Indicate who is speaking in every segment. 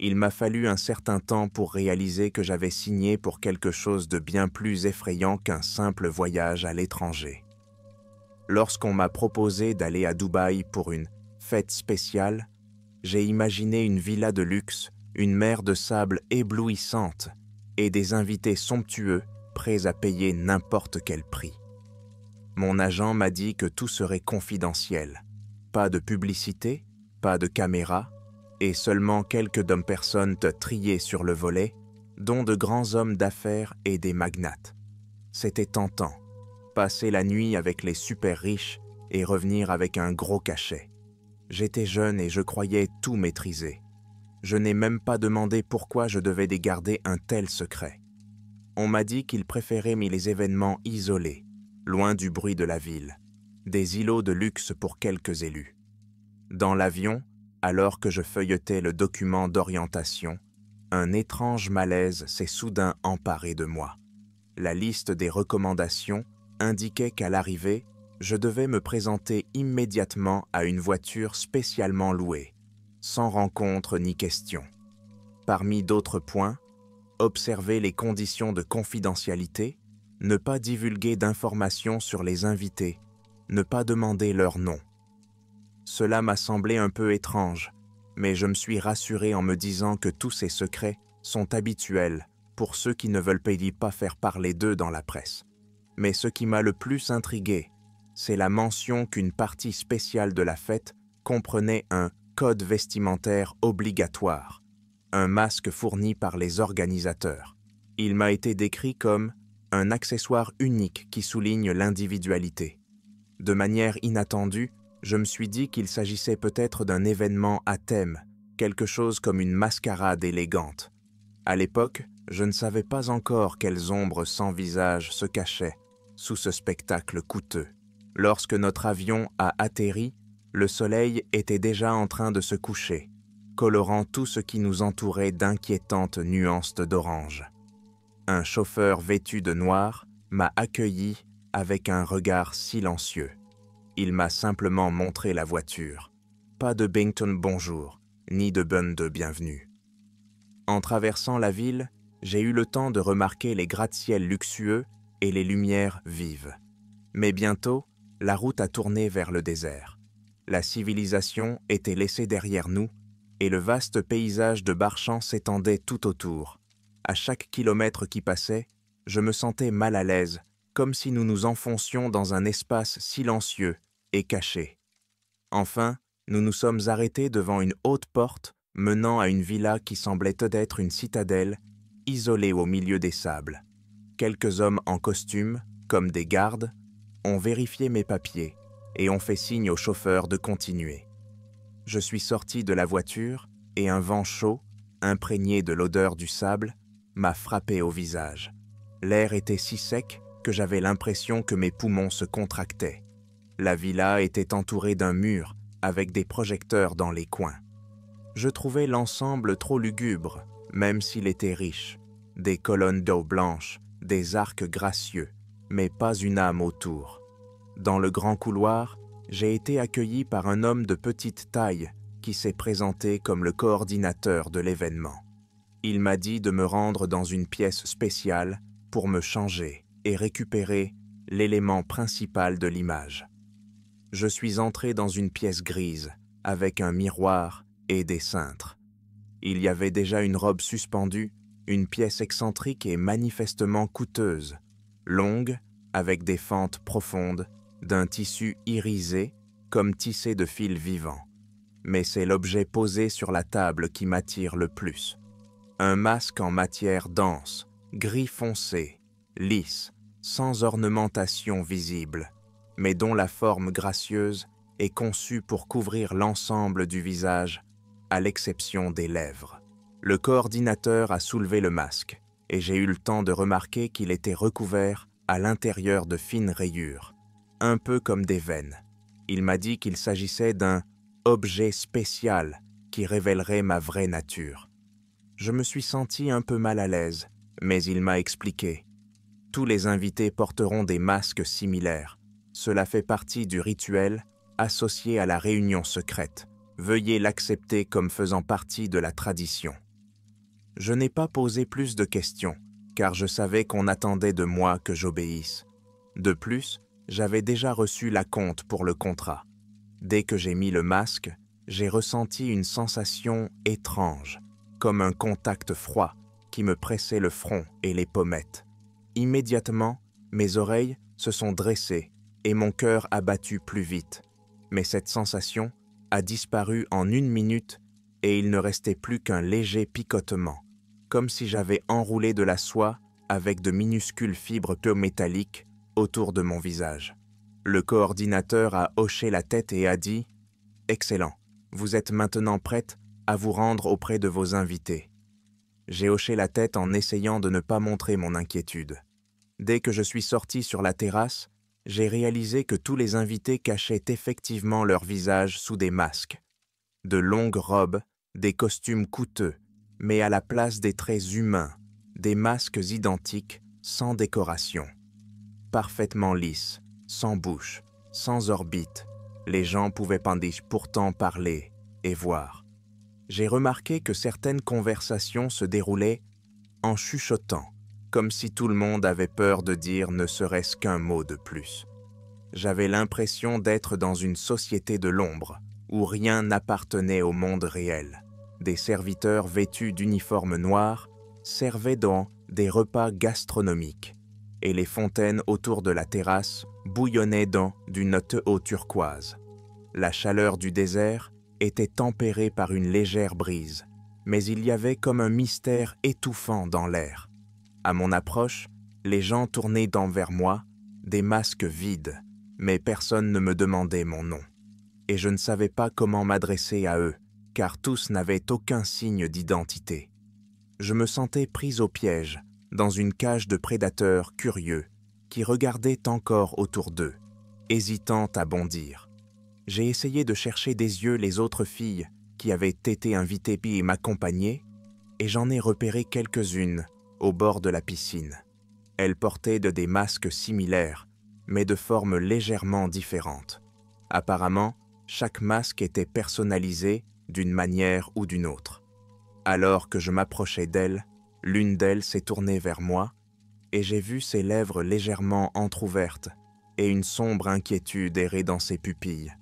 Speaker 1: Il m'a fallu un certain temps pour réaliser que j'avais signé pour quelque chose de bien plus effrayant qu'un simple voyage à l'étranger. Lorsqu'on m'a proposé d'aller à Dubaï pour une fête spéciale, j'ai imaginé une villa de luxe, une mer de sable éblouissante et des invités somptueux prêts à payer n'importe quel prix. Mon agent m'a dit que tout serait confidentiel. Pas de publicité, pas de caméra, et seulement quelques personnes triées sur le volet, dont de grands hommes d'affaires et des magnates. C'était tentant, passer la nuit avec les super riches et revenir avec un gros cachet. J'étais jeune et je croyais tout maîtriser. Je n'ai même pas demandé pourquoi je devais garder un tel secret. On m'a dit qu'ils préféraient les événements isolés, loin du bruit de la ville, des îlots de luxe pour quelques élus. Dans l'avion, alors que je feuilletais le document d'orientation, un étrange malaise s'est soudain emparé de moi. La liste des recommandations indiquait qu'à l'arrivée, je devais me présenter immédiatement à une voiture spécialement louée, sans rencontre ni question. Parmi d'autres points, observer les conditions de confidentialité, ne pas divulguer d'informations sur les invités, ne pas demander leur nom. Cela m'a semblé un peu étrange, mais je me suis rassuré en me disant que tous ces secrets sont habituels pour ceux qui ne veulent pas faire parler d'eux dans la presse. Mais ce qui m'a le plus intrigué, c'est la mention qu'une partie spéciale de la fête comprenait un code vestimentaire obligatoire, un masque fourni par les organisateurs. Il m'a été décrit comme un accessoire unique qui souligne l'individualité. De manière inattendue, je me suis dit qu'il s'agissait peut-être d'un événement à thème, quelque chose comme une mascarade élégante. À l'époque, je ne savais pas encore quelles ombres sans visage se cachaient sous ce spectacle coûteux. Lorsque notre avion a atterri, le soleil était déjà en train de se coucher, colorant tout ce qui nous entourait d'inquiétantes nuances d'orange. Un chauffeur vêtu de noir m'a accueilli avec un regard silencieux. Il m'a simplement montré la voiture. Pas de Bington bonjour, ni de bonne de bienvenue. En traversant la ville, j'ai eu le temps de remarquer les gratte-ciels luxueux et les lumières vives. Mais bientôt, la route a tourné vers le désert. La civilisation était laissée derrière nous et le vaste paysage de Barchan s'étendait tout autour. À chaque kilomètre qui passait, je me sentais mal à l'aise, comme si nous nous enfoncions dans un espace silencieux et caché. Enfin, nous nous sommes arrêtés devant une haute porte menant à une villa qui semblait être une citadelle, isolée au milieu des sables. Quelques hommes en costume, comme des gardes, ont vérifié mes papiers et ont fait signe au chauffeur de continuer. Je suis sorti de la voiture et un vent chaud, imprégné de l'odeur du sable, m'a frappé au visage. L'air était si sec que j'avais l'impression que mes poumons se contractaient. La villa était entourée d'un mur avec des projecteurs dans les coins. Je trouvais l'ensemble trop lugubre, même s'il était riche. Des colonnes d'eau blanche, des arcs gracieux, mais pas une âme autour. Dans le grand couloir, j'ai été accueilli par un homme de petite taille qui s'est présenté comme le coordinateur de l'événement. Il m'a dit de me rendre dans une pièce spéciale pour me changer et récupérer l'élément principal de l'image. Je suis entré dans une pièce grise, avec un miroir et des cintres. Il y avait déjà une robe suspendue, une pièce excentrique et manifestement coûteuse, longue, avec des fentes profondes, d'un tissu irisé, comme tissé de fils vivants. Mais c'est l'objet posé sur la table qui m'attire le plus. Un masque en matière dense, gris foncé, lisse, sans ornementation visible, mais dont la forme gracieuse est conçue pour couvrir l'ensemble du visage, à l'exception des lèvres. Le coordinateur a soulevé le masque, et j'ai eu le temps de remarquer qu'il était recouvert à l'intérieur de fines rayures, un peu comme des veines. Il m'a dit qu'il s'agissait d'un objet spécial qui révélerait ma vraie nature. Je me suis senti un peu mal à l'aise, mais il m'a expliqué. Tous les invités porteront des masques similaires. Cela fait partie du rituel associé à la réunion secrète. Veuillez l'accepter comme faisant partie de la tradition. Je n'ai pas posé plus de questions, car je savais qu'on attendait de moi que j'obéisse. De plus, j'avais déjà reçu l'acompte pour le contrat. Dès que j'ai mis le masque, j'ai ressenti une sensation étrange, comme un contact froid qui me pressait le front et les pommettes. Immédiatement, mes oreilles se sont dressées et mon cœur a battu plus vite. Mais cette sensation a disparu en 1 minute et il ne restait plus qu'un léger picotement, comme si j'avais enroulé de la soie avec de minuscules fibres peu métalliques autour de mon visage. Le coordinateur a hoché la tête et a dit « Excellent, vous êtes maintenant prête à vous rendre auprès de vos invités. » J'ai hoché la tête en essayant de ne pas montrer mon inquiétude. Dès que je suis sorti sur la terrasse, j'ai réalisé que tous les invités cachaient effectivement leur visage sous des masques. De longues robes, des costumes coûteux, mais à la place des traits humains, des masques identiques, sans décoration. Parfaitement lisses, sans bouche, sans orbite, les gens pouvaient pourtant parler et voir. J'ai remarqué que certaines conversations se déroulaient en chuchotant, comme si tout le monde avait peur de dire ne serait-ce qu'un mot de plus. J'avais l'impression d'être dans une société de l'ombre, où rien n'appartenait au monde réel. Des serviteurs vêtus d'uniformes noirs servaient dans des repas gastronomiques, et les fontaines autour de la terrasse bouillonnaient dans d'une eau turquoise. La chaleur du désert était tempérée par une légère brise, mais il y avait comme un mystère étouffant dans l'air. À mon approche, les gens tournaient vers moi, des masques vides, mais personne ne me demandait mon nom. Et je ne savais pas comment m'adresser à eux, car tous n'avaient aucun signe d'identité. Je me sentais pris au piège, dans une cage de prédateurs curieux, qui regardaient encore autour d'eux, hésitant à bondir. J'ai essayé de chercher des yeux les autres filles qui avaient été invitées et m'accompagner, et j'en ai repéré quelques-unes au bord de la piscine. Elles portaient des masques similaires, mais de formes légèrement différentes. Apparemment, chaque masque était personnalisé d'une manière ou d'une autre. Alors que je m'approchais d'elle, l'une d'elles s'est tournée vers moi, et j'ai vu ses lèvres légèrement entr'ouvertes et une sombre inquiétude errer dans ses pupilles.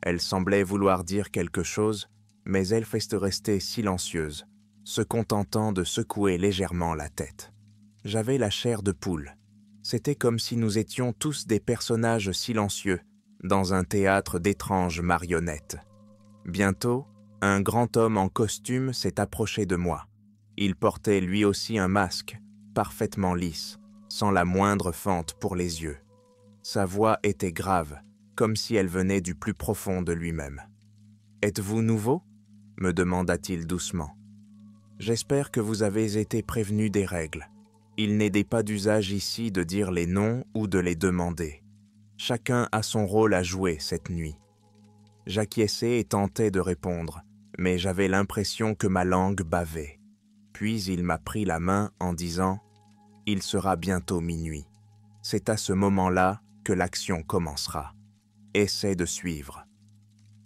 Speaker 1: Elle semblait vouloir dire quelque chose, mais elle restait silencieuse, se contentant de secouer légèrement la tête. J'avais la chair de poule. C'était comme si nous étions tous des personnages silencieux dans un théâtre d'étranges marionnettes. Bientôt, un grand homme en costume s'est approché de moi. Il portait lui aussi un masque, parfaitement lisse, sans la moindre fente pour les yeux. Sa voix était grave, comme si elle venait du plus profond de lui-même. « Êtes-vous nouveau ?» me demanda-t-il doucement. « J'espère que vous avez été prévenu des règles. Il n'est pas d'usage ici de dire les noms ou de les demander. Chacun a son rôle à jouer cette nuit. » J'acquiesçai et tentai de répondre, mais j'avais l'impression que ma langue bavait. Puis il m'a pris la main en disant « Il sera bientôt minuit. C'est à ce moment-là que l'action commencera. Essaie de suivre. »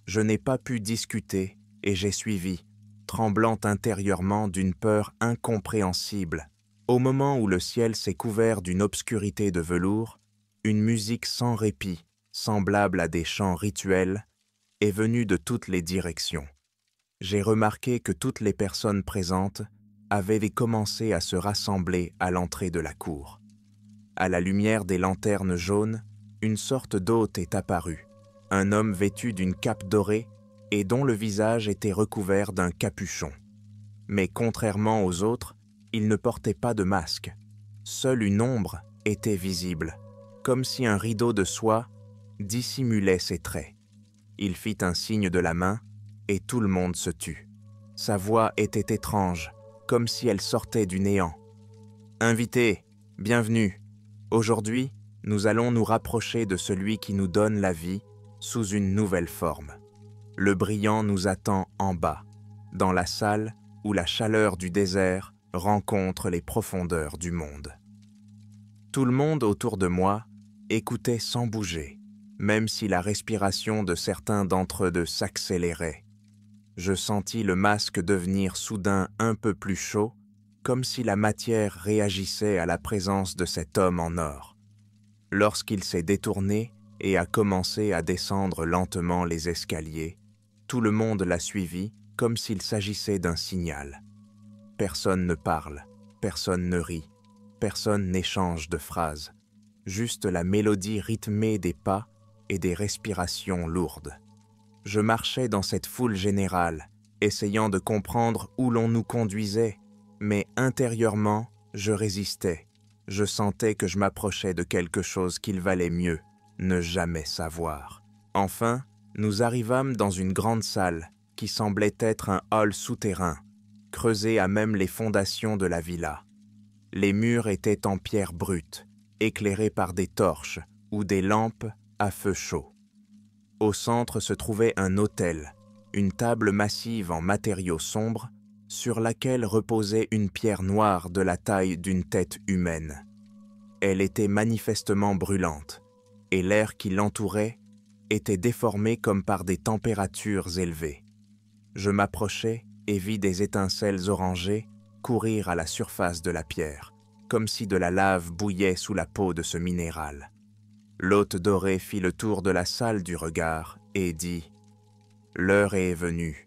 Speaker 1: Je n'ai pas pu discuter et j'ai suivi, tremblant intérieurement d'une peur incompréhensible. Au moment où le ciel s'est couvert d'une obscurité de velours, une musique sans répit, semblable à des chants rituels, est venue de toutes les directions. J'ai remarqué que toutes les personnes présentes avaient commencé à se rassembler à l'entrée de la cour. À la lumière des lanternes jaunes, une sorte d'hôte est apparu, un homme vêtu d'une cape dorée et dont le visage était recouvert d'un capuchon. Mais contrairement aux autres, il ne portait pas de masque. Seule une ombre était visible, comme si un rideau de soie dissimulait ses traits. Il fit un signe de la main et tout le monde se tut. Sa voix était étrange, comme si elle sortait du néant. « Invités, bienvenue. Aujourd'hui, nous allons nous rapprocher de celui qui nous donne la vie sous une nouvelle forme. Le brillant nous attend en bas, dans la salle où la chaleur du désert rencontre les profondeurs du monde. » Tout le monde autour de moi écoutait sans bouger, même si la respiration de certains d'entre eux s'accélérait. Je sentis le masque devenir soudain un peu plus chaud comme si la matière réagissait à la présence de cet homme en or. Lorsqu'il s'est détourné et a commencé à descendre lentement les escaliers, tout le monde l'a suivi comme s'il s'agissait d'un signal. Personne ne parle, personne ne rit, personne n'échange de phrases, juste la mélodie rythmée des pas et des respirations lourdes. Je marchais dans cette foule générale, essayant de comprendre où l'on nous conduisait, mais intérieurement, je résistais. Je sentais que je m'approchais de quelque chose qu'il valait mieux ne jamais savoir. Enfin, nous arrivâmes dans une grande salle qui semblait être un hall souterrain, creusé à même les fondations de la villa. Les murs étaient en pierre brute, éclairés par des torches ou des lampes à feu chaud. Au centre se trouvait un autel, une table massive en matériaux sombres, sur laquelle reposait une pierre noire de la taille d'une tête humaine. Elle était manifestement brûlante, et l'air qui l'entourait était déformé comme par des températures élevées. Je m'approchai et vis des étincelles orangées courir à la surface de la pierre, comme si de la lave bouillait sous la peau de ce minéral. L'hôte doré fit le tour de la salle du regard et dit « L'heure est venue.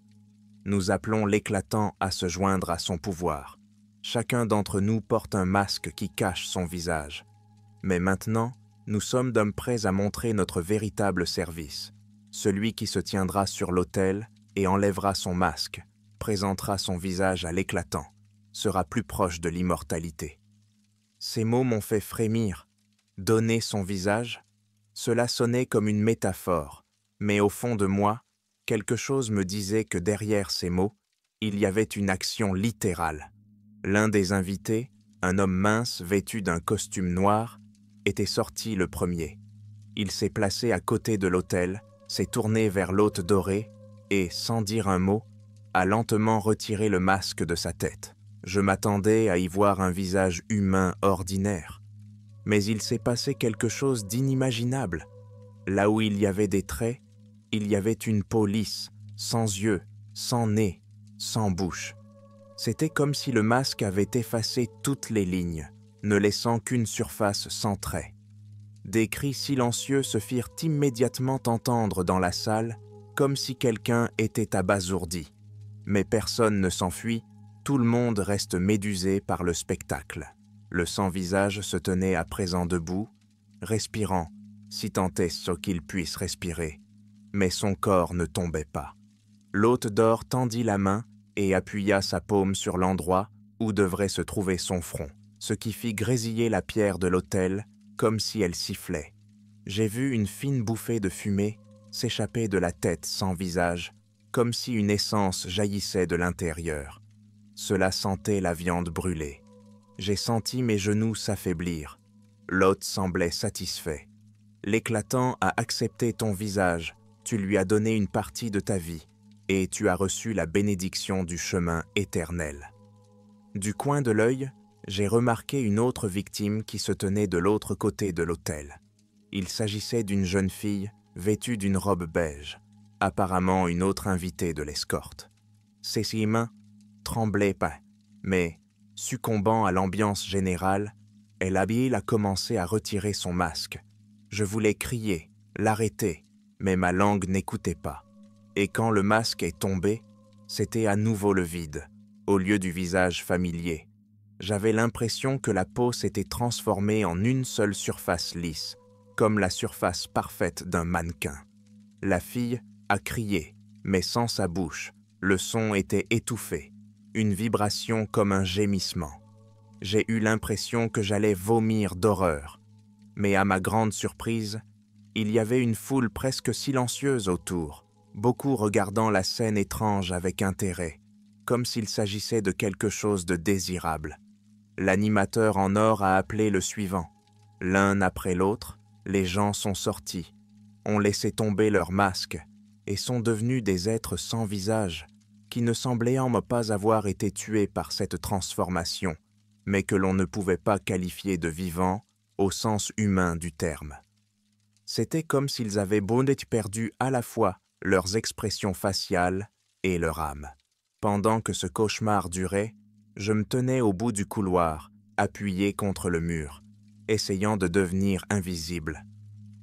Speaker 1: Nous appelons l'éclatant à se joindre à son pouvoir. Chacun d'entre nous porte un masque qui cache son visage. Mais maintenant, nous sommes d'hommes prêts à montrer notre véritable service. Celui qui se tiendra sur l'autel et enlèvera son masque, présentera son visage à l'éclatant, sera plus proche de l'immortalité. » Ces mots m'ont fait frémir. Donner son visage, cela sonnait comme une métaphore, mais au fond de moi, quelque chose me disait que derrière ces mots, il y avait une action littérale. L'un des invités, un homme mince vêtu d'un costume noir, était sorti le premier. Il s'est placé à côté de l'autel, s'est tourné vers l'hôte doré et, sans dire un mot, a lentement retiré le masque de sa tête. Je m'attendais à y voir un visage humain ordinaire. Mais il s'est passé quelque chose d'inimaginable. Là où il y avait des traits, il y avait une peau lisse, sans yeux, sans nez, sans bouche. C'était comme si le masque avait effacé toutes les lignes, ne laissant qu'une surface sans traits. Des cris silencieux se firent immédiatement entendre dans la salle, comme si quelqu'un était abasourdi. Mais personne ne s'enfuit, tout le monde reste médusé par le spectacle. Le sans-visage se tenait à présent debout, respirant, si tant est ce qu'il puisse respirer, mais son corps ne tombait pas. L'hôte d'or tendit la main et appuya sa paume sur l'endroit où devrait se trouver son front, ce qui fit grésiller la pierre de l'autel comme si elle sifflait. J'ai vu une fine bouffée de fumée s'échapper de la tête sans visage, comme si une essence jaillissait de l'intérieur. Cela sentait la viande brûlée. J'ai senti mes genoux s'affaiblir. L'hôte semblait satisfait. L'éclatant a accepté ton visage, tu lui as donné une partie de ta vie, et tu as reçu la bénédiction du chemin éternel. Du coin de l'œil, j'ai remarqué une autre victime qui se tenait de l'autre côté de l'autel. Il s'agissait d'une jeune fille vêtue d'une robe beige, apparemment une autre invitée de l'escorte. Ses mains tremblaient pas, mais, succombant à l'ambiance générale, El Abil a commencé à retirer son masque. Je voulais crier, l'arrêter, mais ma langue n'écoutait pas. Et quand le masque est tombé, c'était à nouveau le vide, au lieu du visage familier. J'avais l'impression que la peau s'était transformée en une seule surface lisse, comme la surface parfaite d'un mannequin. La fille a crié, mais sans sa bouche. Le son était étouffé, une vibration comme un gémissement. J'ai eu l'impression que j'allais vomir d'horreur. Mais à ma grande surprise, il y avait une foule presque silencieuse autour, beaucoup regardant la scène étrange avec intérêt, comme s'il s'agissait de quelque chose de désirable. L'animateur en or a appelé le suivant. L'un après l'autre, les gens sont sortis, ont laissé tomber leurs masques et sont devenus des êtres sans visage, qui ne semblaient pas avoir été tués par cette transformation, mais que l'on ne pouvait pas qualifier de vivants au sens humain du terme. C'était comme s'ils avaient perdu à la fois leurs expressions faciales et leur âme. Pendant que ce cauchemar durait, Je me tenais au bout du couloir, appuyé contre le mur, essayant de devenir invisible.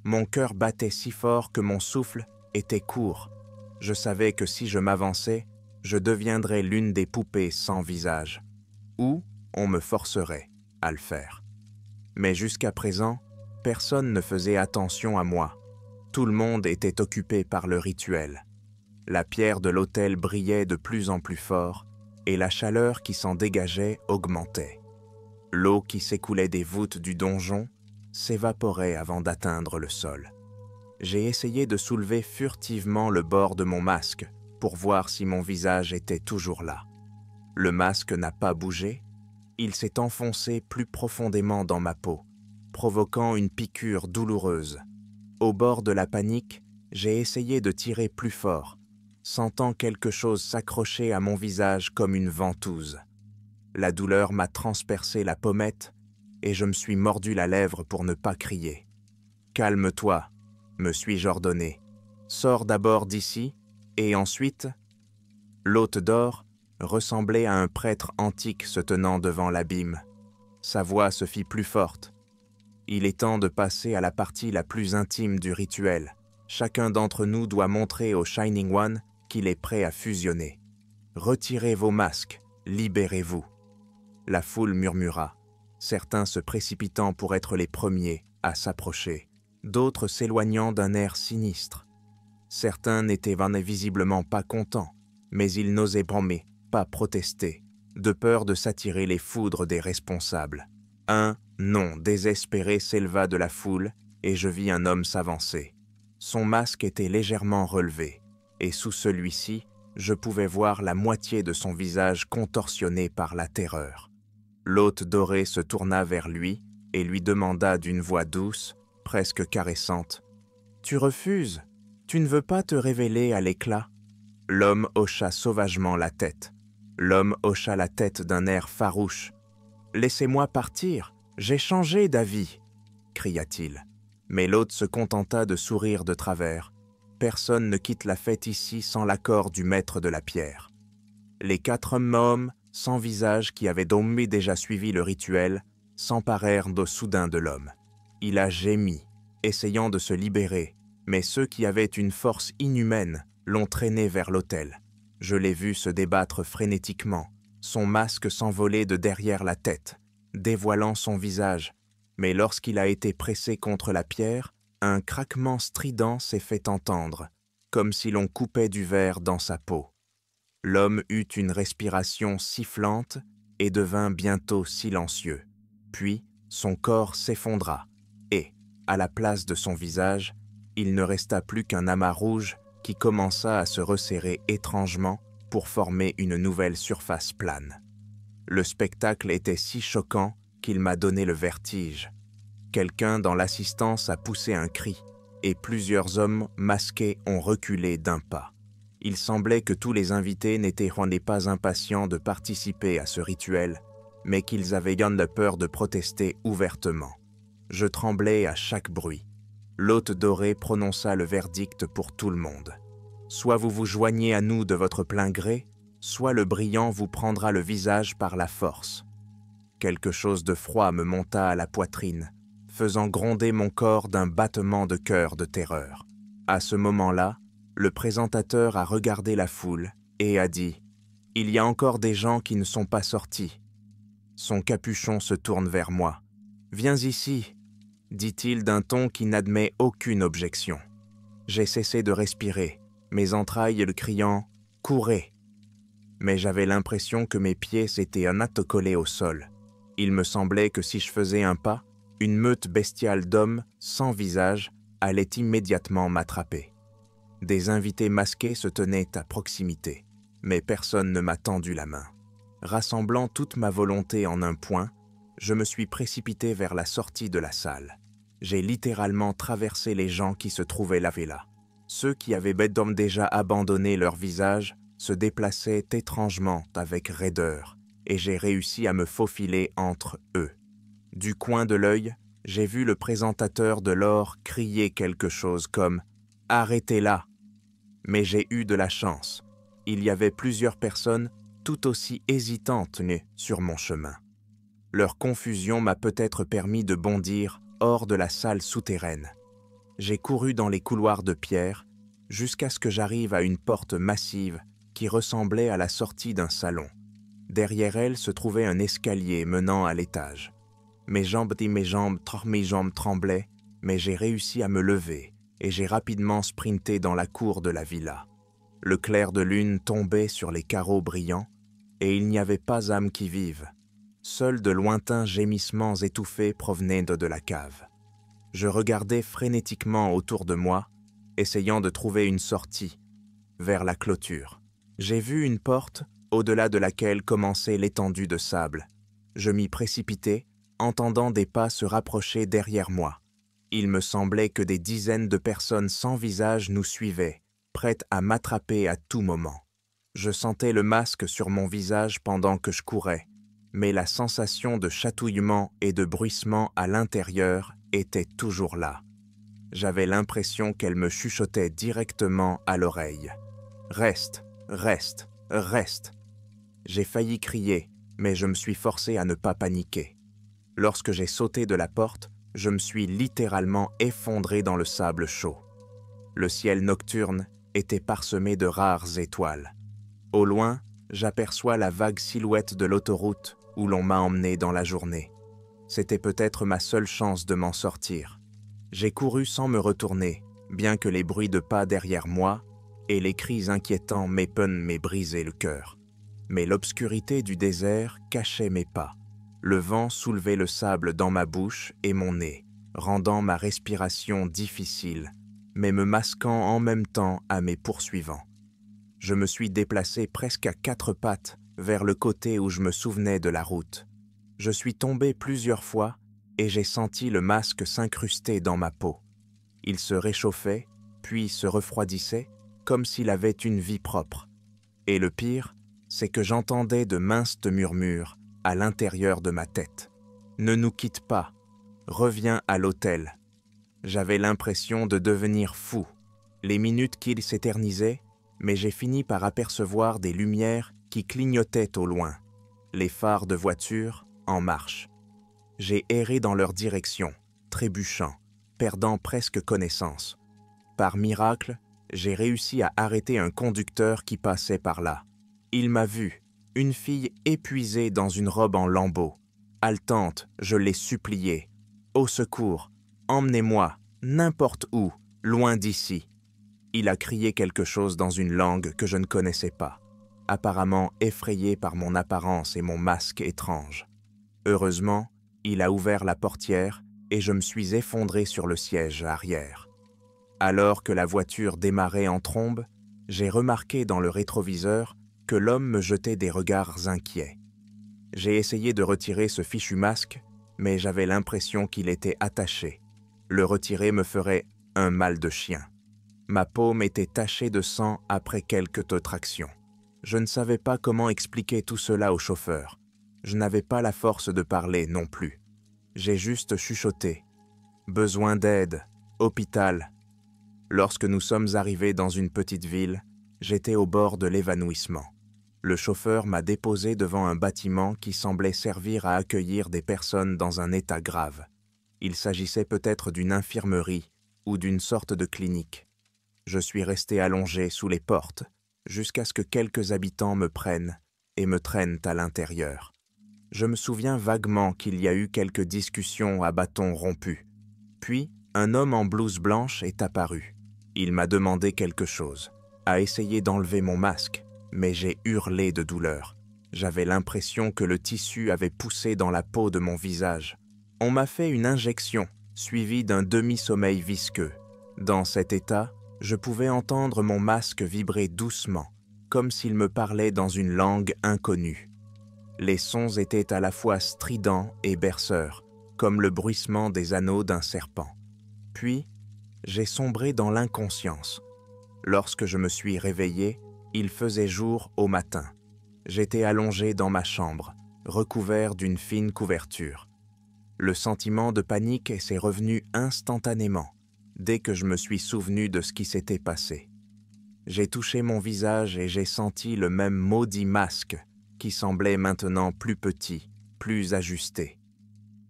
Speaker 1: Mon cœur battait si fort que mon souffle était court. Je savais que si je m'avançais, je deviendrais l'une des poupées sans visage, ou on me forcerait à le faire. Mais jusqu'à présent, personne ne faisait attention à moi. Tout le monde était occupé par le rituel. La pierre de l'autel brillait de plus en plus fort et la chaleur qui s'en dégageait augmentait. L'eau qui s'écoulait des voûtes du donjon s'évaporait avant d'atteindre le sol. J'ai essayé de soulever furtivement le bord de mon masque pour voir si mon visage était toujours là. Le masque n'a pas bougé, il s'est enfoncé plus profondément dans ma peau, provoquant une piqûre douloureuse. Au bord de la panique, j'ai essayé de tirer plus fort, sentant quelque chose s'accrocher à mon visage comme une ventouse. La douleur m'a transpercé la pommette et je me suis mordu la lèvre pour ne pas crier. « Calme-toi », me suis-je ordonné. « Sors d'abord d'ici et ensuite… » L'hôte d'or ressemblait à un prêtre antique se tenant devant l'abîme. Sa voix se fit plus forte. Il est temps de passer à la partie la plus intime du rituel. Chacun d'entre nous doit montrer au Shining One qu'il est prêt à fusionner. Retirez vos masques, libérez-vous. La foule murmura, certains se précipitant pour être les premiers à s'approcher, d'autres s'éloignant d'un air sinistre. Certains n'étaient visiblement pas contents, mais ils n'osaient pas protester, de peur de s'attirer les foudres des responsables. Un nom désespéré s'éleva de la foule et je vis un homme s'avancer. Son masque était légèrement relevé, et sous celui-ci, je pouvais voir la moitié de son visage contorsionné par la terreur. L'hôte doré se tourna vers lui et lui demanda d'une voix douce, presque caressante, « Tu refuses? Tu ne veux pas te révéler à l'éclat ?» L'homme hocha sauvagement la tête. L'homme hocha la tête d'un air farouche. « Laissez-moi partir, j'ai changé d'avis !» cria-t-il. Mais l'hôte se contenta de sourire de travers. Personne ne quitte la fête ici sans l'accord du maître de la pierre. Les 4 hommes sans visage qui avaient déjà suivi le rituel s'emparèrent soudain de l'homme. Il a gémi, essayant de se libérer, mais ceux qui avaient une force inhumaine l'ont traîné vers l'autel. Je l'ai vu se débattre frénétiquement, son masque s'envoler de derrière la tête, dévoilant son visage. Mais lorsqu'il a été pressé contre la pierre, un craquement strident s'est fait entendre, comme si l'on coupait du verre dans sa peau. L'homme eut une respiration sifflante et devint bientôt silencieux. Puis, son corps s'effondra et, à la place de son visage, il ne resta plus qu'un amas rouge qui commença à se resserrer étrangement pour former une nouvelle surface plane. Le spectacle était si choquant qu'il m'a donné le vertige. Quelqu'un dans l'assistance a poussé un cri et plusieurs hommes masqués ont reculé d'un pas. Il semblait que tous les invités n'étaient pas impatients de participer à ce rituel, mais qu'ils avaient peur de protester ouvertement. Je tremblais à chaque bruit. L'hôte doré prononça le verdict pour tout le monde. Soit vous vous joignez à nous de votre plein gré, soit le brillant vous prendra le visage par la force. Quelque chose de froid me monta à la poitrine, faisant gronder mon corps d'un battement de cœur de terreur. À ce moment-là, le présentateur a regardé la foule et a dit « Il y a encore des gens qui ne sont pas sortis. » Son capuchon se tourne vers moi. « Viens ici », dit-il d'un ton qui n'admet aucune objection. J'ai cessé de respirer, mes entrailles le criant « Courez !» Mais j'avais l'impression que mes pieds s'étaient collés au sol. Il me semblait que si je faisais un pas, une meute bestiale d'hommes sans visage allait immédiatement m'attraper. Des invités masqués se tenaient à proximité, mais personne ne m'a tendu la main. Rassemblant toute ma volonté en un point, je me suis précipité vers la sortie de la salle. J'ai littéralement traversé les gens qui se trouvaient là. Ceux qui avaient déjà abandonné leur visage se déplaçaient étrangement avec raideur, et j'ai réussi à me faufiler entre eux. Du coin de l'œil, j'ai vu le présentateur de l'or crier quelque chose comme « Arrêtez là !» Mais j'ai eu de la chance. Il y avait plusieurs personnes tout aussi hésitantes sur mon chemin. Leur confusion m'a peut-être permis de bondir hors de la salle souterraine. J'ai couru dans les couloirs de pierre jusqu'à ce que j'arrive à une porte massive qui ressemblait à la sortie d'un salon. Derrière elle se trouvait un escalier menant à l'étage. Mes jambes tremblaient, mais j'ai réussi à me lever et j'ai rapidement sprinté dans la cour de la villa. Le clair de lune tombait sur les carreaux brillants et il n'y avait pas âme qui vive. Seuls de lointains gémissements étouffés provenaient de la cave. Je regardais frénétiquement autour de moi, essayant de trouver une sortie vers la clôture. J'ai vu une porte au-delà de laquelle commençait l'étendue de sable. Je m'y précipitai, entendant des pas se rapprocher derrière moi. Il me semblait que des dizaines de personnes sans visage nous suivaient, prêtes à m'attraper à tout moment. Je sentais le masque sur mon visage pendant que je courais, mais la sensation de chatouillement et de bruissement à l'intérieur était toujours là. J'avais l'impression qu'elle me chuchotait directement à l'oreille. « Reste, reste, reste !» J'ai failli crier, mais je me suis forcé à ne pas paniquer. Lorsque j'ai sauté de la porte, je me suis littéralement effondré dans le sable chaud. Le ciel nocturne était parsemé de rares étoiles. Au loin, j'aperçois la vague silhouette de l'autoroute où l'on m'a emmené dans la journée. C'était peut-être ma seule chance de m'en sortir. J'ai couru sans me retourner, bien que les bruits de pas derrière moi et les cris inquiétants m'aient brisé le cœur. Mais l'obscurité du désert cachait mes pas. Le vent soulevait le sable dans ma bouche et mon nez, rendant ma respiration difficile, mais me masquant en même temps à mes poursuivants. Je me suis déplacé presque à 4 pattes vers le côté où je me souvenais de la route. Je suis tombé plusieurs fois et j'ai senti le masque s'incruster dans ma peau. Il se réchauffait, puis se refroidissait, comme s'il avait une vie propre. Et le pire, c'est que j'entendais de minces murmures à l'intérieur de ma tête. « Ne nous quitte pas, reviens à l'hôtel. » J'avais l'impression de devenir fou. Les minutes qu'ils s'éternisaient, mais j'ai fini par apercevoir des lumières qui clignotaient au loin, les phares de voitures en marche. J'ai erré dans leur direction, trébuchant, perdant presque connaissance. Par miracle, j'ai réussi à arrêter un conducteur qui passait par là. Il m'a vu, une fille épuisée dans une robe en lambeaux. Haletante, je l'ai supplié. « Au secours, emmenez-moi, n'importe où, loin d'ici. » Il a crié quelque chose dans une langue que je ne connaissais pas, apparemment effrayé par mon apparence et mon masque étrange. Heureusement, il a ouvert la portière et je me suis effondré sur le siège arrière. Alors que la voiture démarrait en trombe, j'ai remarqué dans le rétroviseur que l'homme me jetait des regards inquiets. J'ai essayé de retirer ce fichu masque, mais j'avais l'impression qu'il était attaché. Le retirer me ferait un mal de chien. Ma paume était tachée de sang après quelques tractions. Je ne savais pas comment expliquer tout cela au chauffeur. Je n'avais pas la force de parler non plus. J'ai juste chuchoté. « Besoin d'aide, hôpital. » Lorsque nous sommes arrivés dans une petite ville, j'étais au bord de l'évanouissement. Le chauffeur m'a déposé devant un bâtiment qui semblait servir à accueillir des personnes dans un état grave. Il s'agissait peut-être d'une infirmerie ou d'une sorte de clinique. Je suis resté allongé sous les portes jusqu'à ce que quelques habitants me prennent et me traînent à l'intérieur. Je me souviens vaguement qu'il y a eu quelques discussions à bâtons rompus. Puis, un homme en blouse blanche est apparu. Il m'a demandé quelque chose, a essayé d'enlever mon masque, mais j'ai hurlé de douleur. J'avais l'impression que le tissu avait poussé dans la peau de mon visage. On m'a fait une injection, suivie d'un demi-sommeil visqueux. Dans cet état, je pouvais entendre mon masque vibrer doucement, comme s'il me parlait dans une langue inconnue. Les sons étaient à la fois stridents et berceurs, comme le bruissement des anneaux d'un serpent. Puis, j'ai sombré dans l'inconscience. Lorsque je me suis réveillé, il faisait jour au matin. J'étais allongé dans ma chambre, recouvert d'une fine couverture. Le sentiment de panique s'est revenu instantanément, dès que je me suis souvenu de ce qui s'était passé. J'ai touché mon visage et j'ai senti le même maudit masque qui semblait maintenant plus petit, plus ajusté.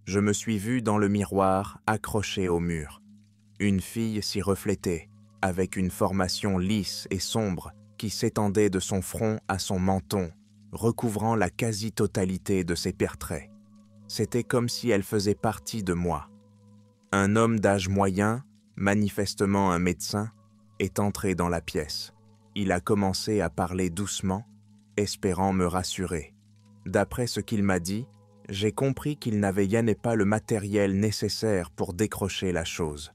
Speaker 1: Je me suis vu dans le miroir accroché au mur. Une fille s'y reflétait, avec une formation lisse et sombre qui s'étendait de son front à son menton, recouvrant la quasi-totalité de ses traits. C'était comme si elle faisait partie de moi. Un homme d'âge moyen, manifestement un médecin, est entré dans la pièce. Il a commencé à parler doucement, espérant me rassurer. D'après ce qu'il m'a dit, j'ai compris qu'il n'avait pas le matériel nécessaire pour décrocher la chose.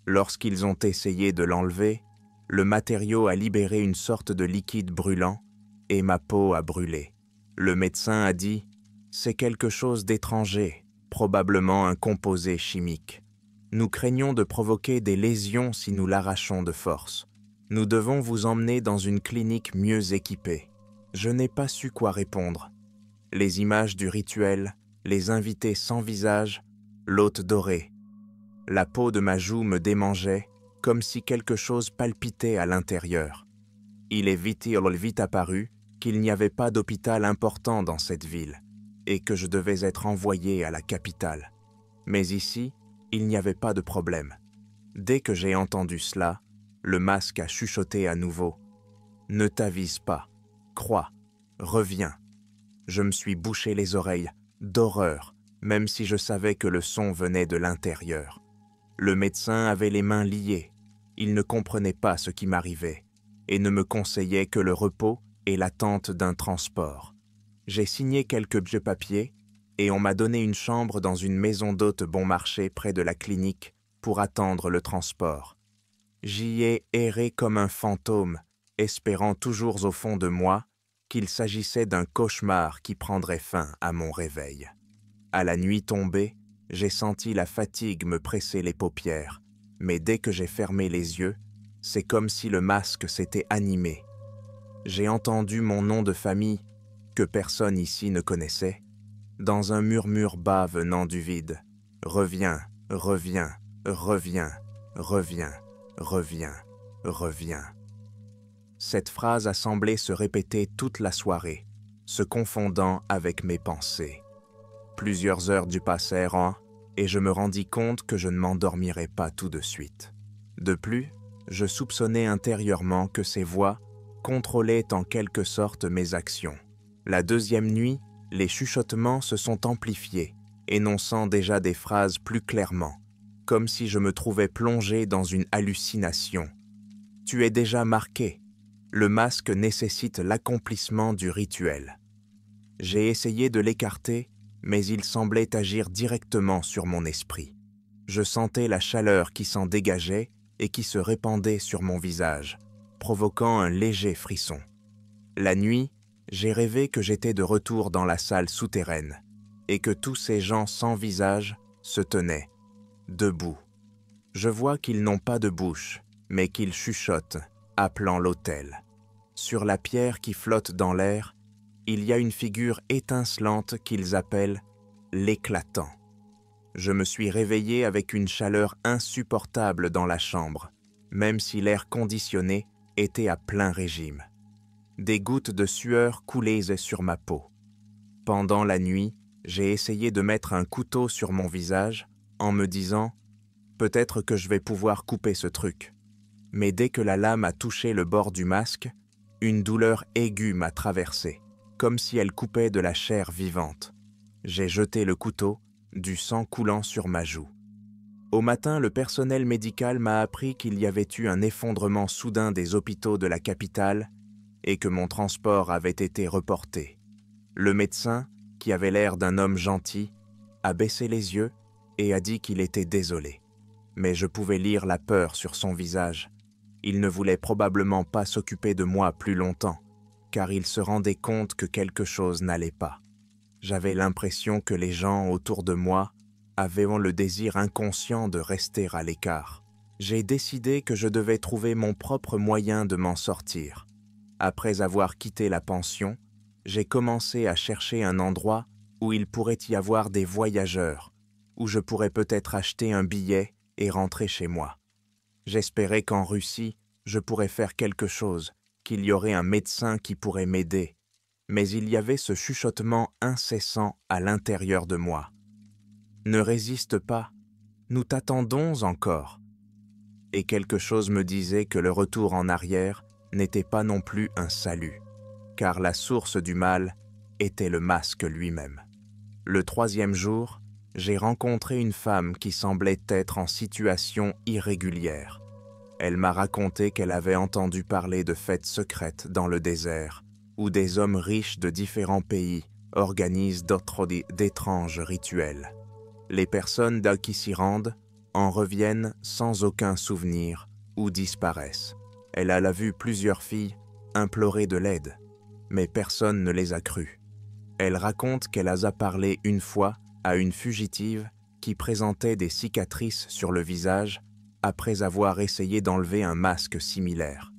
Speaker 1: Lorsqu'ils ont essayé de l'enlever, le matériau a libéré une sorte de liquide brûlant et ma peau a brûlé. Le médecin a dit « C'est quelque chose d'étranger, probablement un composé chimique. Nous craignons de provoquer des lésions si nous l'arrachons de force. Nous devons vous emmener dans une clinique mieux équipée. » Je n'ai pas su quoi répondre. Les images du rituel, les invités sans visage, l'hôte doré. La peau de ma joue me démangeait, comme si quelque chose palpitait à l'intérieur. Il est vite apparu qu'il n'y avait pas d'hôpital important dans cette ville et que je devais être envoyé à la capitale. Mais ici, il n'y avait pas de problème. Dès que j'ai entendu cela, le masque a chuchoté à nouveau. « Ne t'avise pas, crois, reviens. » Je me suis bouché les oreilles, d'horreur, même si je savais que le son venait de l'intérieur. Le médecin avait les mains liées. Il ne comprenait pas ce qui m'arrivait et ne me conseillait que le repos et l'attente d'un transport. J'ai signé quelques vieux papiers et on m'a donné une chambre dans une maison d'hôtes bon marché près de la clinique pour attendre le transport. J'y ai erré comme un fantôme, espérant toujours au fond de moi qu'il s'agissait d'un cauchemar qui prendrait fin à mon réveil. À la nuit tombée, j'ai senti la fatigue me presser les paupières, mais dès que j'ai fermé les yeux, c'est comme si le masque s'était animé. J'ai entendu mon nom de famille, que personne ici ne connaissait, dans un murmure bas venant du vide. Reviens, reviens, reviens, reviens, reviens, reviens. Cette phrase a semblé se répéter toute la soirée, se confondant avec mes pensées. Plusieurs heures passèrent et je me rendis compte que je ne m'endormirais pas tout de suite. De plus, je soupçonnais intérieurement que ces voix contrôlaient en quelque sorte mes actions. La deuxième nuit, les chuchotements se sont amplifiés, énonçant déjà des phrases plus clairement, comme si je me trouvais plongé dans une hallucination. « Tu es déjà marqué. Le masque nécessite l'accomplissement du rituel. » J'ai essayé de l'écarter, mais il semblait agir directement sur mon esprit. Je sentais la chaleur qui s'en dégageait et qui se répandait sur mon visage, provoquant un léger frisson. La nuit, j'ai rêvé que j'étais de retour dans la salle souterraine et que tous ces gens sans visage se tenaient, debout. Je vois qu'ils n'ont pas de bouche, mais qu'ils chuchotent, appelant l'autel. Sur la pierre qui flotte dans l'air, il y a une figure étincelante qu'ils appellent l'éclatant. Je me suis réveillé avec une chaleur insupportable dans la chambre, même si l'air conditionné était à plein régime. Des gouttes de sueur coulaient sur ma peau. Pendant la nuit, j'ai essayé de mettre un couteau sur mon visage en me disant « Peut-être que je vais pouvoir couper ce truc ». Mais dès que la lame a touché le bord du masque, une douleur aiguë m'a traversé, comme si elle coupait de la chair vivante. J'ai jeté le couteau, du sang coulant sur ma joue. Au matin, le personnel médical m'a appris qu'il y avait eu un effondrement soudain des hôpitaux de la capitale et que mon transport avait été reporté. Le médecin, qui avait l'air d'un homme gentil, a baissé les yeux et a dit qu'il était désolé. Mais je pouvais lire la peur sur son visage. Il ne voulait probablement pas s'occuper de moi plus longtemps, car il se rendait compte que quelque chose n'allait pas. J'avais l'impression que les gens autour de moi avaient le désir inconscient de rester à l'écart. J'ai décidé que je devais trouver mon propre moyen de m'en sortir. Après avoir quitté la pension, j'ai commencé à chercher un endroit où il pourrait y avoir des voyageurs, où je pourrais peut-être acheter un billet et rentrer chez moi. J'espérais qu'en Russie, je pourrais faire quelque chose, qu'il y aurait un médecin qui pourrait m'aider. mais il y avait ce chuchotement incessant à l'intérieur de moi. « Ne résiste pas, nous t'attendons encore. » Et quelque chose me disait que le retour en arrière n'était pas non plus un salut, car la source du mal était le masque lui-même. Le 3e jour, j'ai rencontré une femme qui semblait être en situation irrégulière. Elle m'a raconté qu'elle avait entendu parler de fêtes secrètes dans le désert, où des hommes riches de différents pays organisent d'étranges rituels. Les personnes qui s'y rendent en reviennent sans aucun souvenir ou disparaissent. Elle a vu plusieurs filles implorer de l'aide, mais personne ne les a crues. Elle raconte qu'elle a parlé une fois à une fugitive qui présentait des cicatrices sur le visage après avoir essayé d'enlever un masque similaire.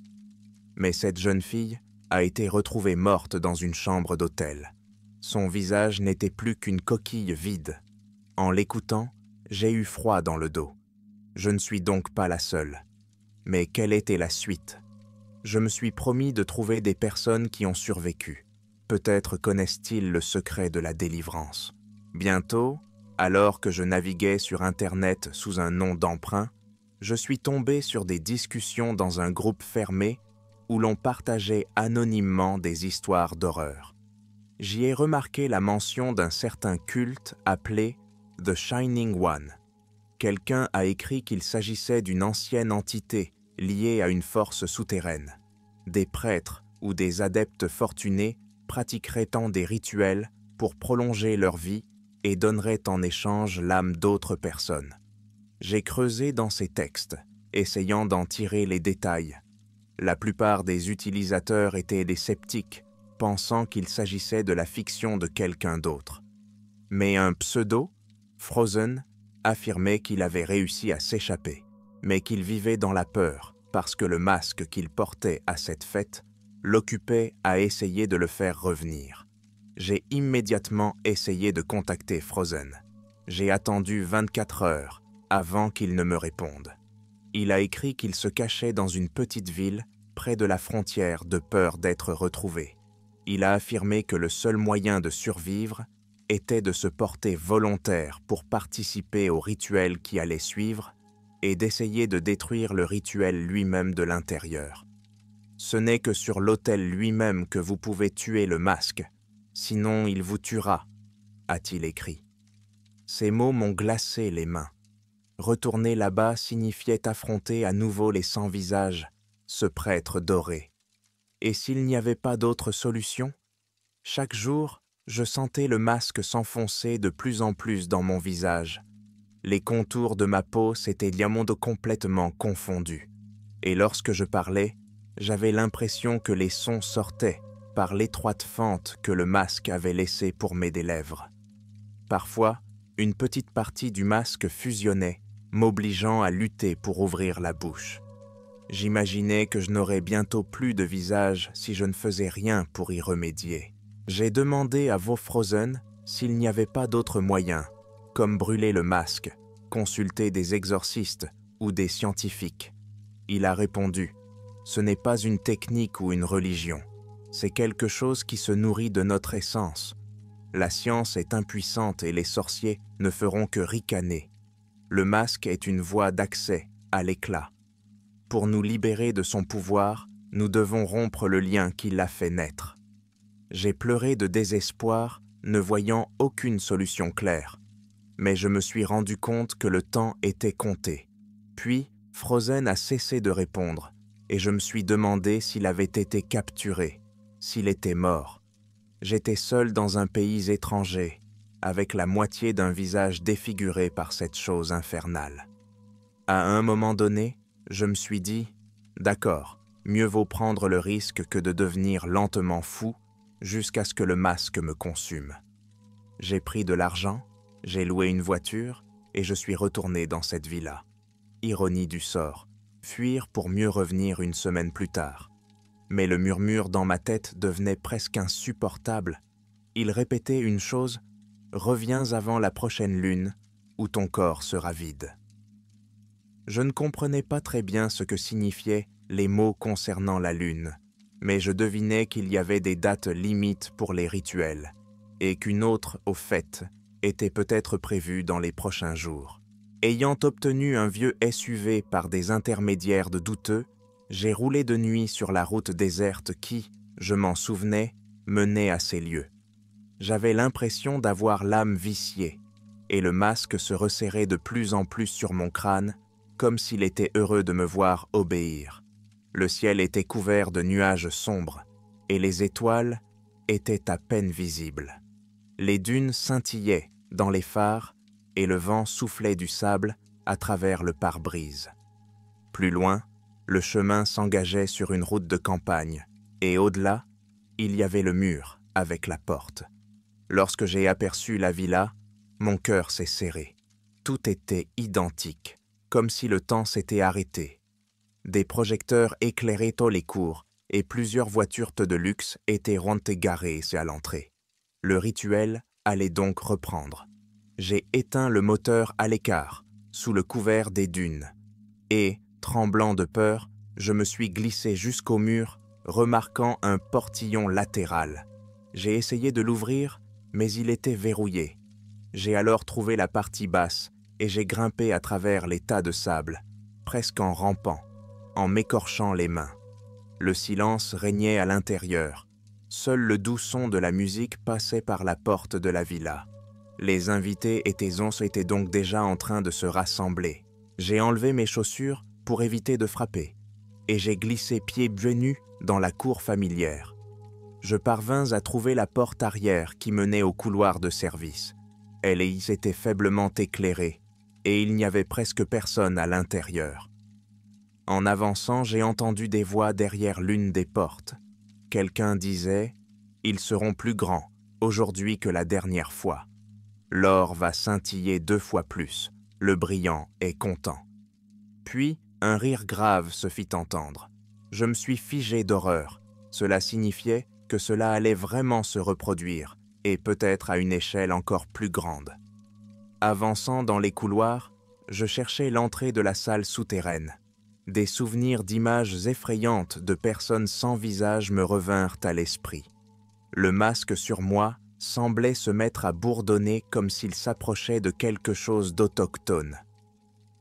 Speaker 1: Mais cette jeune fille a été retrouvée morte dans une chambre d'hôtel. Son visage n'était plus qu'une coquille vide. En l'écoutant, j'ai eu froid dans le dos. Je ne suis donc pas la seule. Mais quelle était la suite? Je me suis promis de trouver des personnes qui ont survécu. Peut-être connaissent-ils le secret de la délivrance. Bientôt, alors que je naviguais sur Internet sous un nom d'emprunt, je suis tombé sur des discussions dans un groupe fermé où l'on partageait anonymement des histoires d'horreur. J'y ai remarqué la mention d'un certain culte appelé The Shining One. Quelqu'un a écrit qu'il s'agissait d'une ancienne entité liée à une force souterraine. Des prêtres ou des adeptes fortunés pratiqueraient tant des rituels pour prolonger leur vie et donneraient en échange l'âme d'autres personnes. J'ai creusé dans ces textes, essayant d'en tirer les détails. La plupart des utilisateurs étaient des sceptiques, pensant qu'il s'agissait de la fiction de quelqu'un d'autre. Mais un pseudo, Frozen, affirmait qu'il avait réussi à s'échapper, mais qu'il vivait dans la peur parce que le masque qu'il portait à cette fête l'occupait à essayer de le faire revenir. J'ai immédiatement essayé de contacter Frozen. J'ai attendu 24 heures avant qu'il ne me réponde. Il a écrit qu'il se cachait dans une petite ville près de la frontière de peur d'être retrouvé. Il a affirmé que le seul moyen de survivre était de se porter volontaire pour participer au rituel qui allait suivre et d'essayer de détruire le rituel lui-même de l'intérieur. Ce n'est que sur l'autel lui-même que vous pouvez tuer le masque, sinon il vous tuera, a-t-il écrit. Ces mots m'ont glacé les mains. Retourner là-bas signifiait affronter à nouveau les sans-visages, ce prêtre doré. Et s'il n'y avait pas d'autre solution? Chaque jour, je sentais le masque s'enfoncer de plus en plus dans mon visage. Les contours de ma peau s'étaient complètement confondus. Et lorsque je parlais, j'avais l'impression que les sons sortaient par l'étroite fente que le masque avait laissée pour mes lèvres. Parfois, une petite partie du masque fusionnait, m'obligeant à lutter pour ouvrir la bouche. J'imaginais que je n'aurais bientôt plus de visage si je ne faisais rien pour y remédier. J'ai demandé à Frozen s'il n'y avait pas d'autres moyens, comme brûler le masque, consulter des exorcistes ou des scientifiques. Il a répondu « Ce n'est pas une technique ou une religion, c'est quelque chose qui se nourrit de notre essence. La science est impuissante et les sorciers ne feront que ricaner. Le masque est une voie d'accès à l'éclat. Pour nous libérer de son pouvoir, nous devons rompre le lien qui l'a fait naître. » J'ai pleuré de désespoir, ne voyant aucune solution claire. Mais je me suis rendu compte que le temps était compté. Puis, Frozen a cessé de répondre, et je me suis demandé s'il avait été capturé, s'il était mort. J'étais seul dans un pays étranger, avec la moitié d'un visage défiguré par cette chose infernale. À un moment donné, je me suis dit « D'accord, mieux vaut prendre le risque que de devenir lentement fou jusqu'à ce que le masque me consume. » J'ai pris de l'argent, j'ai loué une voiture et je suis retourné dans cette villa. Ironie du sort, fuir pour mieux revenir une semaine plus tard. Mais le murmure dans ma tête devenait presque insupportable. Il répétait une chose « Reviens avant la prochaine lune, ou ton corps sera vide. » Je ne comprenais pas très bien ce que signifiaient les mots concernant la lune, mais je devinais qu'il y avait des dates limites pour les rituels, et qu'une autre, au fait, était peut-être prévue dans les prochains jours. Ayant obtenu un vieux SUV par des intermédiaires de douteux, j'ai roulé de nuit sur la route déserte qui, je m'en souvenais, menait à ces lieux. J'avais l'impression d'avoir l'âme viciée, et le masque se resserrait de plus en plus sur mon crâne, comme s'il était heureux de me voir obéir. Le ciel était couvert de nuages sombres, et les étoiles étaient à peine visibles. Les dunes scintillaient dans les phares, et le vent soufflait du sable à travers le pare-brise. Plus loin, le chemin s'engageait sur une route de campagne, et au-delà, il y avait le mur avec la porte. Lorsque j'ai aperçu la villa, mon cœur s'est serré. Tout était identique, comme si le temps s'était arrêté. Des projecteurs éclairaient tous les cours, et plusieurs voitures de luxe étaient garées à l'entrée. Le rituel allait donc reprendre. J'ai éteint le moteur à l'écart, sous le couvert des dunes, et, tremblant de peur, je me suis glissé jusqu'au mur, remarquant un portillon latéral. J'ai essayé de l'ouvrir, mais il était verrouillé. J'ai alors trouvé la partie basse, et j'ai grimpé à travers les tas de sable, presque en rampant, en m'écorchant les mains. Le silence régnait à l'intérieur. Seul le doux son de la musique passait par la porte de la villa. Les invités étaient donc déjà en train de se rassembler. J'ai enlevé mes chaussures pour éviter de frapper, et j'ai glissé pieds nus dans la cour familière. Je parvins à trouver la porte arrière qui menait au couloir de service. Elle y était faiblement éclairée, et il n'y avait presque personne à l'intérieur. En avançant, j'ai entendu des voix derrière l'une des portes. Quelqu'un disait « Ils seront plus grands aujourd'hui que la dernière fois. L'or va scintiller 2 fois plus. Le brillant est content. » Puis, un rire grave se fit entendre. Je me suis figé d'horreur. Cela signifiait que cela allait vraiment se reproduire, et peut-être à une échelle encore plus grande. Avançant dans les couloirs, je cherchais l'entrée de la salle souterraine. Des souvenirs d'images effrayantes de personnes sans visage me revinrent à l'esprit. Le masque sur moi semblait se mettre à bourdonner comme s'il s'approchait de quelque chose d'autochtone.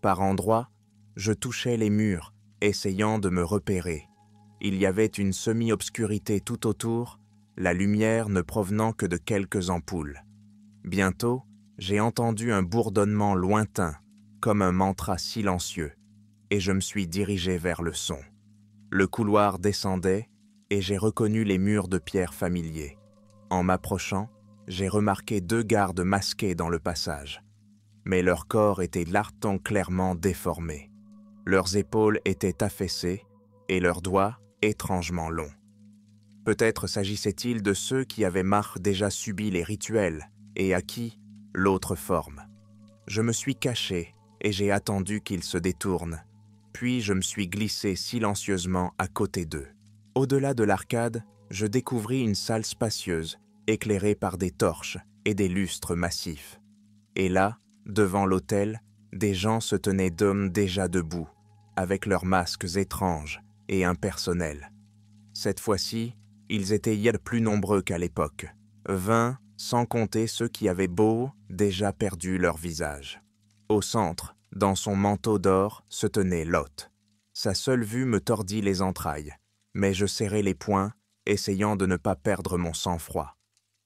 Speaker 1: Par endroits, je touchais les murs, essayant de me repérer. Il y avait une semi-obscurité tout autour, la lumière ne provenant que de quelques ampoules. Bientôt, j'ai entendu un bourdonnement lointain, comme un mantra silencieux, et je me suis dirigé vers le son. Le couloir descendait, et j'ai reconnu les murs de pierre familiers. En m'approchant, j'ai remarqué 2 gardes masqués dans le passage. Mais leur corps était clairement déformé. Leurs épaules étaient affaissées, et leurs doigts étrangement longs. Peut-être s'agissait-il de ceux qui avaient déjà subi les rituels, et à qui l'autre forme. Je me suis caché, et j'ai attendu qu'ils se détournent. Puis je me suis glissé silencieusement à côté d'eux. Au-delà de l'arcade, je découvris une salle spacieuse, éclairée par des torches et des lustres massifs. Et là, devant l'autel, des gens se tenaient d'hommes déjà debout, avec leurs masques étranges et impersonnels. Cette fois-ci, ils étaient plus nombreux qu'à l'époque, 20, sans compter ceux qui avaient déjà perdu leur visage. Au centre, dans son manteau d'or, se tenait Lot. Sa seule vue me tordit les entrailles, mais je serrai les poings, essayant de ne pas perdre mon sang-froid.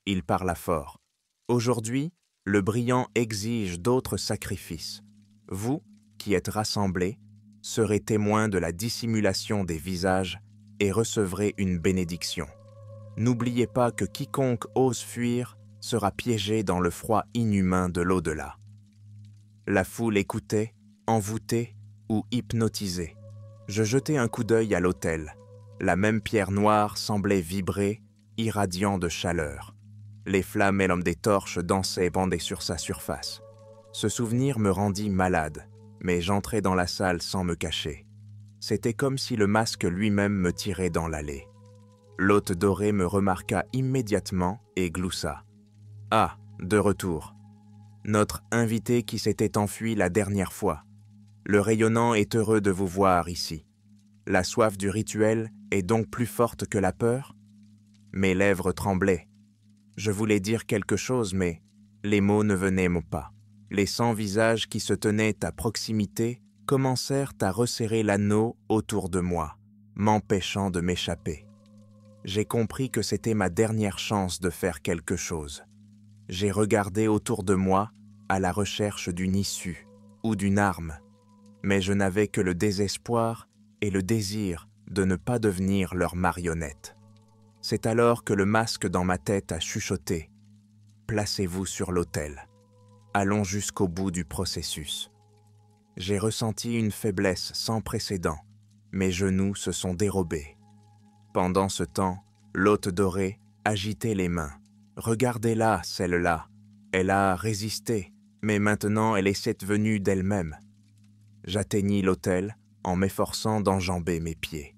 Speaker 1: Il parla fort. « Aujourd'hui, le brillant exige d'autres sacrifices. Vous, qui êtes rassemblés, serez témoins de la dissimulation des visages et recevrez une bénédiction. N'oubliez pas que quiconque ose fuir sera piégé dans le froid inhumain de l'au-delà. » La foule écoutait, envoûtée ou hypnotisée. Je jetai un coup d'œil à l'autel. La même pierre noire semblait vibrer, irradiant de chaleur. Les flammes et l'homme des torches dansaient bandés sur sa surface. Ce souvenir me rendit malade, mais j'entrai dans la salle sans me cacher. C'était comme si le masque lui-même me tirait dans l'allée. L'hôte doré me remarqua immédiatement et gloussa. « Ah, de retour. Notre invité qui s'était enfui la dernière fois. Le rayonnant est heureux de vous voir ici. » La soif du rituel est donc plus forte que la peur? Mes lèvres tremblaient. Je voulais dire quelque chose, mais les mots ne venaient pas. Les 100 visages qui se tenaient à proximité commencèrent à resserrer l'anneau autour de moi, m'empêchant de m'échapper. J'ai compris que c'était ma dernière chance de faire quelque chose. J'ai regardé autour de moi à la recherche d'une issue ou d'une arme, mais je n'avais que le désespoir et le désir de ne pas devenir leur marionnette. C'est alors que le masque dans ma tête a chuchoté « Placez-vous sur l'autel. Allons jusqu'au bout du processus. » J'ai ressenti une faiblesse sans précédent. Mes genoux se sont dérobés. Pendant ce temps, l'hôte doré agitait les mains. « Regardez-la, celle-là. Elle a résisté, mais maintenant elle est venue d'elle-même. » J'atteignis l'autel en m'efforçant d'enjamber mes pieds.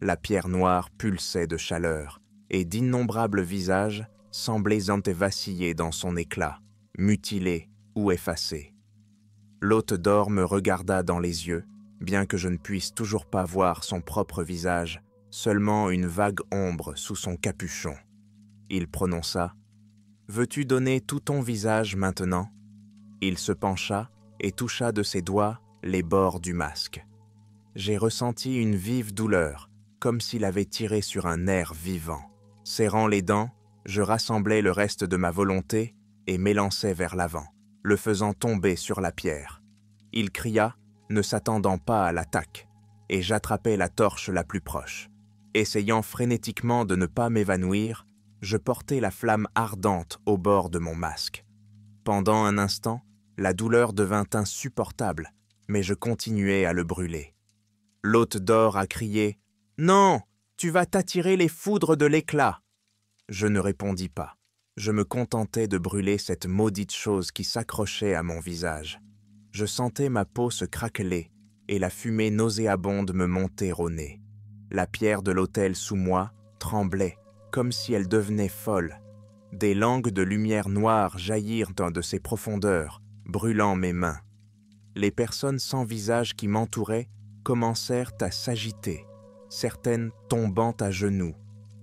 Speaker 1: La pierre noire pulsait de chaleur et d'innombrables visages semblaient vaciller dans son éclat, mutilés ou effacés. L'hôte d'or me regarda dans les yeux, bien que je ne puisse toujours pas voir son propre visage, seulement une vague ombre sous son capuchon. Il prononça « Veux-tu donner tout ton visage maintenant ?» Il se pencha et toucha de ses doigts les bords du masque. J'ai ressenti une vive douleur, comme s'il avait tiré sur un nerf vivant. Serrant les dents, je rassemblai le reste de ma volonté et m'élançai vers l'avant, le faisant tomber sur la pierre. Il cria, ne s'attendant pas à l'attaque, et j'attrapai la torche la plus proche. Essayant frénétiquement de ne pas m'évanouir, je portai la flamme ardente au bord de mon masque. Pendant un instant, la douleur devint insupportable, mais je continuai à le brûler. L'hôte d'or a crié « Non, tu vas t'attirer les foudres de l'éclat !» Je ne répondis pas. Je me contentais de brûler cette maudite chose qui s'accrochait à mon visage. Je sentais ma peau se craqueler et la fumée nauséabonde me monter au nez. La pierre de l'autel sous moi tremblait, comme si elle devenait folle. Des langues de lumière noire jaillirent de ses profondeurs, brûlant mes mains. Les personnes sans visage qui m'entouraient commencèrent à s'agiter, certaines tombant à genoux,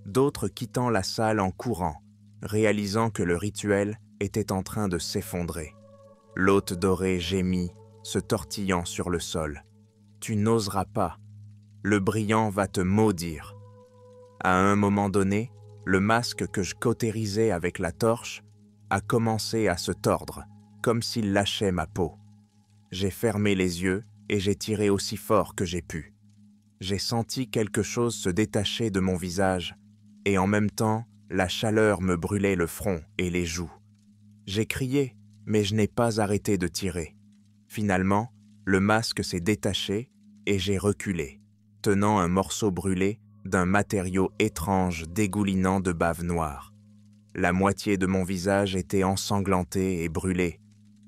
Speaker 1: d'autres quittant la salle en courant, réalisant que le rituel était en train de s'effondrer. L'hôte doré gémit, se tortillant sur le sol. « Tu n'oseras pas. Le brillant va te maudire. » À un moment donné, le masque que je cautérisais avec la torche a commencé à se tordre, comme s'il lâchait ma peau. J'ai fermé les yeux et j'ai tiré aussi fort que j'ai pu. J'ai senti quelque chose se détacher de mon visage et en même temps, la chaleur me brûlait le front et les joues. J'ai crié, mais je n'ai pas arrêté de tirer. Finalement, le masque s'est détaché et j'ai reculé, tenant un morceau brûlé d'un matériau étrange dégoulinant de bave noire. La moitié de mon visage était ensanglantée et brûlée,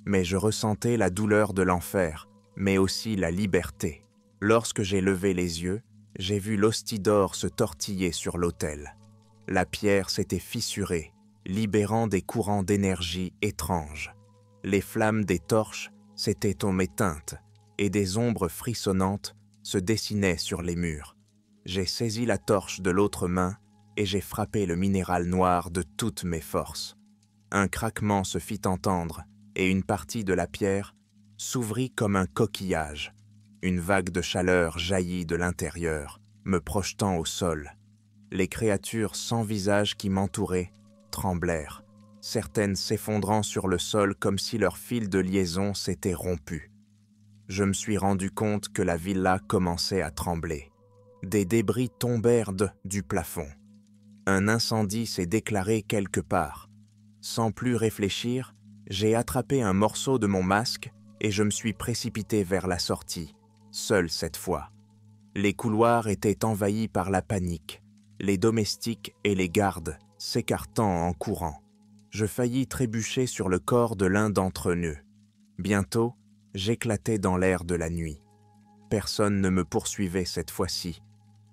Speaker 1: mais je ressentais la douleur de l'enfer, mais aussi la liberté. Lorsque j'ai levé les yeux, j'ai vu l'hostie d'or se tortiller sur l'autel. La pierre s'était fissurée, libérant des courants d'énergie étranges. Les flammes des torches s'étaient éteintes et des ombres frissonnantes se dessinaient sur les murs. J'ai saisi la torche de l'autre main et j'ai frappé le minéral noir de toutes mes forces. Un craquement se fit entendre et une partie de la pierre s'ouvrit comme un coquillage. Une vague de chaleur jaillit de l'intérieur, me projetant au sol. Les créatures sans visage qui m'entouraient tremblèrent, certaines s'effondrant sur le sol comme si leur fil de liaison s'était rompu. Je me suis rendu compte que la villa commençait à trembler. Des débris tombèrent du plafond. Un incendie s'est déclaré quelque part. Sans plus réfléchir, j'ai attrapé un morceau de mon masque et je me suis précipité vers la sortie, seul cette fois. Les couloirs étaient envahis par la panique, les domestiques et les gardes s'écartant en courant. Je faillis trébucher sur le corps de l'un d'entre eux. Bientôt, j'éclatais dans l'air de la nuit. Personne ne me poursuivait cette fois-ci.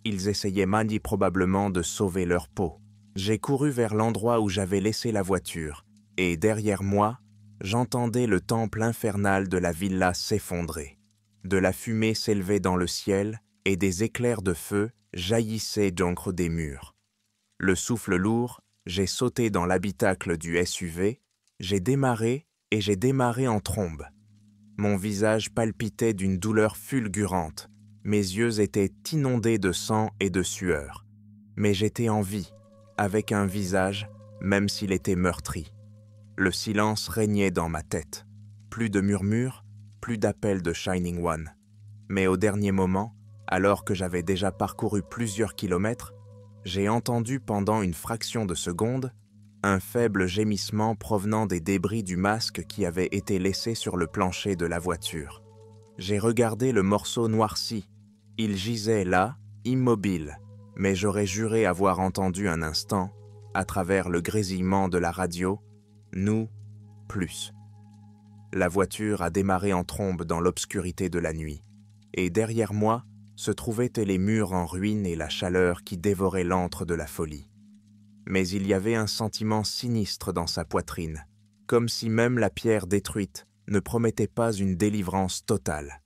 Speaker 1: Ils essayaient probablement de sauver leur peau. J'ai couru vers l'endroit où j'avais laissé la voiture, et derrière moi, j'entendais le temple infernal de la villa s'effondrer. De la fumée s'élevait dans le ciel et des éclairs de feu jaillissaient d'encre des murs. Le souffle lourd, j'ai sauté dans l'habitacle du SUV, j'ai démarré et j'ai démarré en trombe. Mon visage palpitait d'une douleur fulgurante, mes yeux étaient inondés de sang et de sueur. Mais j'étais en vie, avec un visage, même s'il était meurtri. Le silence régnait dans ma tête. Plus de murmures, plus d'appels de Shining One. Mais au dernier moment, alors que j'avais déjà parcouru plusieurs kilomètres, j'ai entendu pendant une fraction de seconde un faible gémissement provenant des débris du masque qui avait été laissé sur le plancher de la voiture. J'ai regardé le morceau noirci. Il gisait là, immobile, mais j'aurais juré avoir entendu un instant, à travers le grésillement de la radio, « Nous, plus ». La voiture a démarré en trombe dans l'obscurité de la nuit, et derrière moi se trouvaient les murs en ruine et la chaleur qui dévorait l'antre de la folie. Mais il y avait un sentiment sinistre dans sa poitrine, comme si même la pierre détruite ne promettait pas une délivrance totale.